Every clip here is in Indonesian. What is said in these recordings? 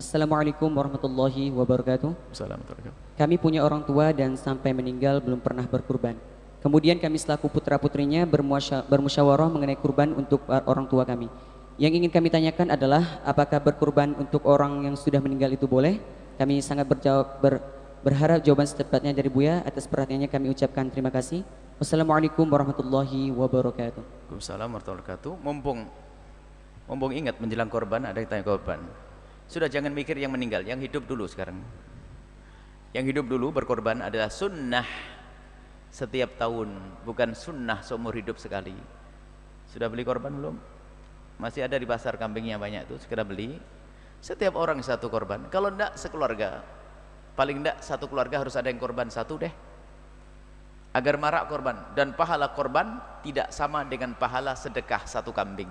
Assalamualaikum warahmatullahi wabarakatuh. Assalamualaikum. Kami punya orang tua dan sampai meninggal belum pernah berkurban. Kemudian kami selaku putra-putrinya bermusyawarah mengenai kurban untuk orang tua kami. Yang ingin kami tanyakan adalah apakah berkurban untuk orang yang sudah meninggal itu boleh? Kami sangat berharap jawaban secepatnya dari Buya. Atas perhatiannya kami ucapkan terima kasih. Wassalamualaikum warahmatullahi wabarakatuh. Waalaikumsalam warahmatullahi wabarakatuh. Mumpung ingat menjelang korban ada yang tanya korban. Sudah jangan mikir yang meninggal, yang hidup dulu sekarang. Yang hidup dulu berkorban adalah sunnah setiap tahun, bukan sunnah seumur hidup sekali. Sudah beli korban belum? Masih ada di pasar kambingnya banyak tuh, segera beli. Setiap orang satu korban. Kalau enggak sekeluarga, paling enggak satu keluarga harus ada yang korban satu deh. Agar marak korban, dan pahala korban tidak sama dengan pahala sedekah satu kambing.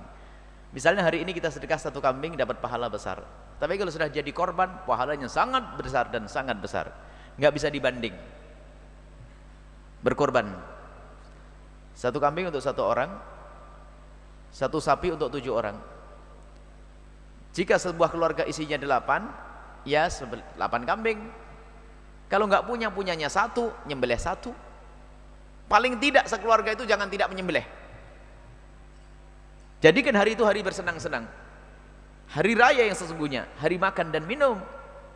Misalnya hari ini kita sedekah satu kambing dapat pahala besar, tapi kalau sudah jadi korban pahalanya sangat besar dan sangat besar, nggak bisa dibanding. Berkorban satu kambing untuk satu orang, satu sapi untuk 7 orang. Jika sebuah keluarga isinya 8, ya 8 kambing. Kalau nggak punyanya satu, nyembelih satu. Paling tidak sekeluarga itu jangan tidak menyembelih. Jadikan hari itu hari bersenang-senang, hari raya yang sesungguhnya, hari makan dan minum,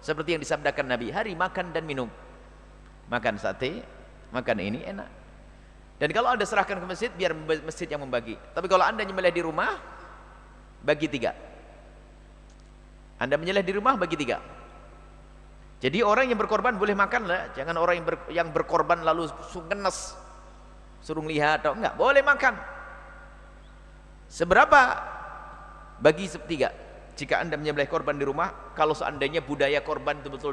seperti yang disabdakan Nabi, hari makan dan minum. Makan sate, makan ini enak. Dan kalau Anda serahkan ke masjid, biar masjid yang membagi. Tapi kalau Anda nyembelih di rumah, bagi 3. Anda menyembelih di rumah, bagi 3. Jadi orang yang berkorban boleh makan lah, jangan orang yang berkorban lalu ngenes, suruh lihat atau enggak, boleh makan. Seberapa? Bagi 3. Jika Anda menyembelih korban di rumah, kalau seandainya budaya korban itu betul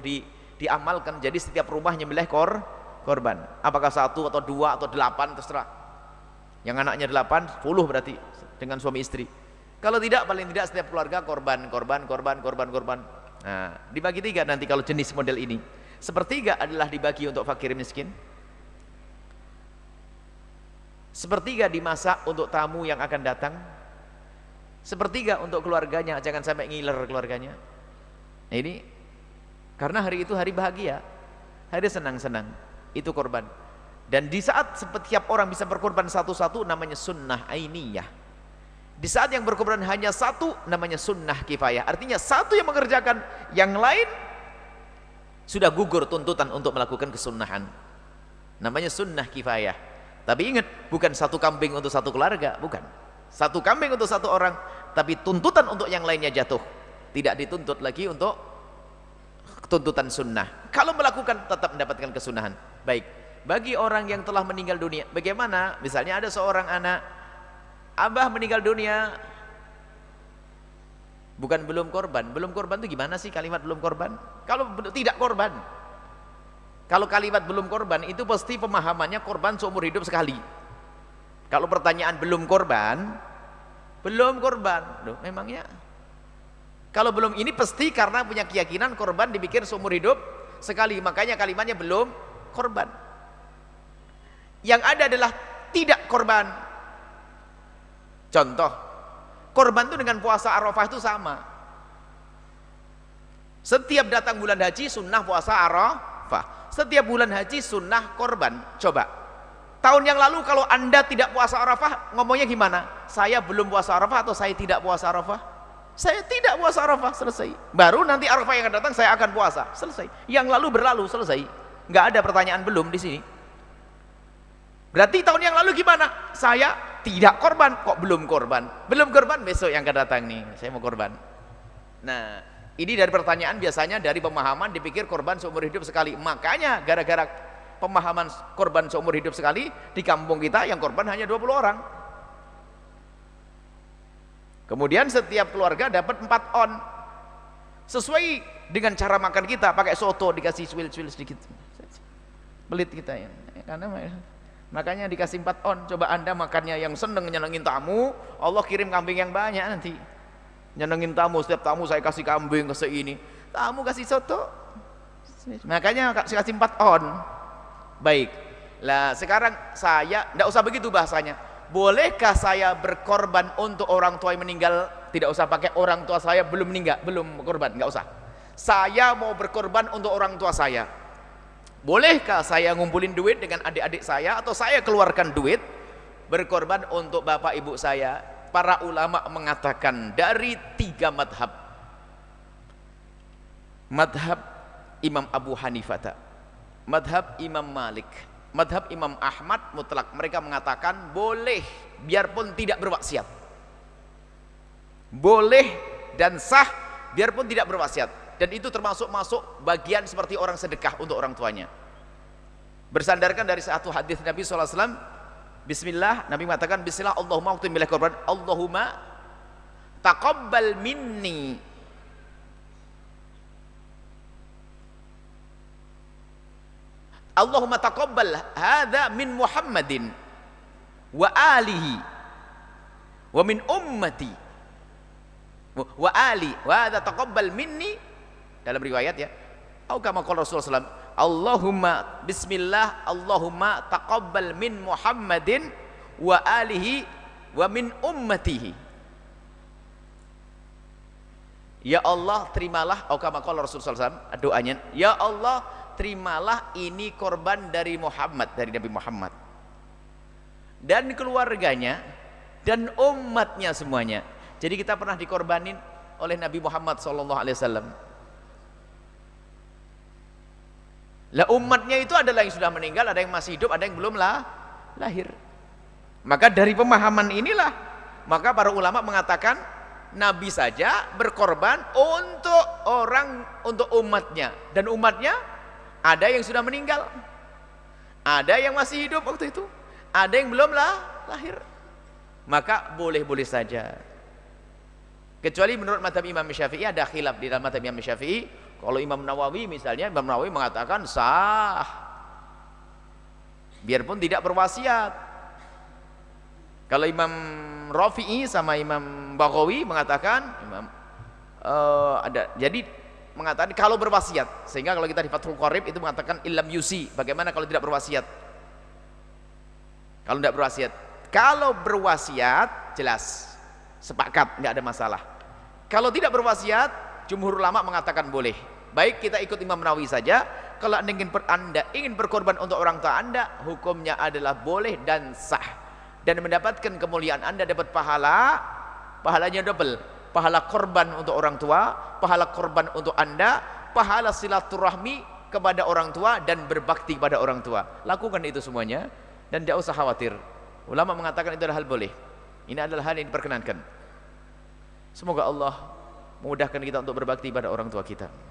diamalkan, jadi setiap rumah menyembelih korban. Apakah 1 atau 2 atau 8 terserah. Yang anaknya 8, 10 berarti dengan suami istri. Kalau tidak, paling tidak setiap keluarga korban. Nah, dibagi 3 nanti kalau jenis model ini. Sepertiga adalah dibagi untuk fakir miskin. Sepertiga dimasak untuk tamu yang akan datang. Sepertiga untuk keluarganya, jangan sampai ngiler keluarganya. Nah, ini karena hari itu hari bahagia, hari senang-senang, itu korban. Dan di saat setiap orang bisa berkorban satu-satu, namanya sunnah ainiyah. Di saat yang berkorban hanya satu, namanya sunnah kifayah. Artinya satu yang mengerjakan, yang lain sudah gugur tuntutan untuk melakukan kesunnahan. Namanya sunnah kifayah. Tapi ingat, bukan satu kambing untuk satu keluarga, bukan. Satu kambing untuk satu orang, tapi tuntutan untuk yang lainnya jatuh. Tidak dituntut lagi untuk tuntutan sunnah. Kalau melakukan tetap mendapatkan kesunahan. Baik, bagi orang yang telah meninggal dunia, bagaimana? Misalnya ada seorang anak, abah meninggal dunia, bukan belum korban. Belum korban itu gimana sih kalimat belum korban? Kalau tidak korban, kalau kalimat belum korban itu pasti pemahamannya korban seumur hidup sekali. Kalau pertanyaan belum korban, loh, memangnya kalau belum ini pasti karena punya keyakinan korban dipikir seumur hidup sekali, makanya kalimatnya belum korban. Yang ada adalah tidak korban. Contoh, korban itu dengan puasa Arafah itu sama. Setiap datang bulan haji sunnah puasa Arafah. Setiap bulan haji sunnah korban. Coba, tahun yang lalu kalau Anda tidak puasa Arafah, ngomongnya gimana? Saya belum puasa Arafah atau saya tidak puasa Arafah? Saya tidak puasa Arafah, selesai. Baru nanti Arafah yang akan datang saya akan puasa, selesai. Yang lalu berlalu, selesai. Nggak ada pertanyaan belum di sini. Berarti tahun yang lalu gimana? Saya tidak korban, kok belum korban? Belum korban, besok yang akan datang nih, saya mau korban. Nah, ini dari pertanyaan biasanya dari pemahaman dipikir korban seumur hidup sekali. Makanya gara-gara pemahaman korban seumur hidup sekali, di kampung kita yang korban hanya 20 orang. Kemudian setiap keluarga dapat 4 on. Sesuai dengan cara makan kita, pakai soto dikasih swil-swil sedikit. Pelit kita ya. Karena makanya dikasih 4 on. Coba Anda makannya yang seneng nyenengin tamu, Allah kirim kambing yang banyak nanti. Nyenengin tamu, setiap tamu saya kasih kambing, kasih ini, tamu kasih soto, makanya kasih 4 on. Baik lah, sekarang saya tidak usah begitu bahasanya. Bolehkah saya berkorban untuk orang tua yang meninggal? Tidak usah pakai orang tua saya belum meninggal, belum korban, nggak usah. saya mau berkorban untuk orang tua saya. Bolehkah saya ngumpulin duit dengan adik-adik saya, atau saya keluarkan duit berkorban untuk bapak ibu saya? Para ulama mengatakan dari 3 madhab. Madhab Imam Abu Hanifah, madhab Imam Malik, madhab Imam Ahmad mutlak. Mereka mengatakan boleh biarpun tidak berwasiat. Boleh dan sah biarpun tidak berwasiat. Dan itu termasuk bagian seperti orang sedekah untuk orang tuanya. Bersandarkan dari satu hadis Nabi SAW, Bismillah, Nabi mengatakan Bismillah, Allahumma waktu milih korban, Allahumma taqabbal minni Allahumma taqabbal hadha min Muhammadin wa alihi wa min ummati wa ali wa hadha taqabbal minni, dalam riwayat ya, atau kama qala Rasulullah SAW, Allahumma bismillah, Allahumma taqabbal min Muhammadin wa alihi wa min ummatihi. Ya Allah, terimalah, atau kama qala Rasulullah SAW, doanya, ya Allah, terimalah ini korban dari Muhammad, dari Nabi Muhammad dan keluarganya dan umatnya semuanya. Jadi kita pernah dikorbanin oleh Nabi Muhammad SAW. Lah umatnya itu adalah yang sudah meninggal, ada yang masih hidup, ada yang belum lahir. Maka dari pemahaman inilah, maka para ulama mengatakan Nabi saja berkorban untuk umatnya, dan umatnya ada yang sudah meninggal, ada yang masih hidup waktu itu, ada yang belum lahir. Maka boleh-boleh saja. Kecuali menurut mazhab Imam Syafi'i ada khilaf di dalam mazhab Imam Syafi'i. Kalau Imam Nawawi misalnya, Imam Nawawi mengatakan sah biarpun tidak berwasiat. Kalau Imam Rafi'i sama Imam Baghawi mengatakan jadi mengatakan kalau berwasiat. Sehingga kalau kita di Fathul Qorib itu mengatakan illam yusi, bagaimana kalau tidak berwasiat? Kalau tidak berwasiat. Kalau berwasiat jelas sepakat, nggak ada masalah. Kalau tidak berwasiat, jumhur ulama mengatakan boleh. Baik kita ikut Imam Nawawi saja. Kalau anda ingin berkorban untuk orang tua anda, hukumnya adalah boleh dan sah, dan mendapatkan kemuliaan. Anda dapat pahalanya double, pahala korban untuk orang tua, pahala korban untuk anda, pahala silaturahmi kepada orang tua, dan berbakti kepada orang tua. Lakukan itu semuanya dan tidak usah khawatir. Ulama mengatakan itu adalah hal boleh. Ini adalah hal yang diperkenankan. Semoga Allah memudahkan kita untuk berbakti pada orang tua kita.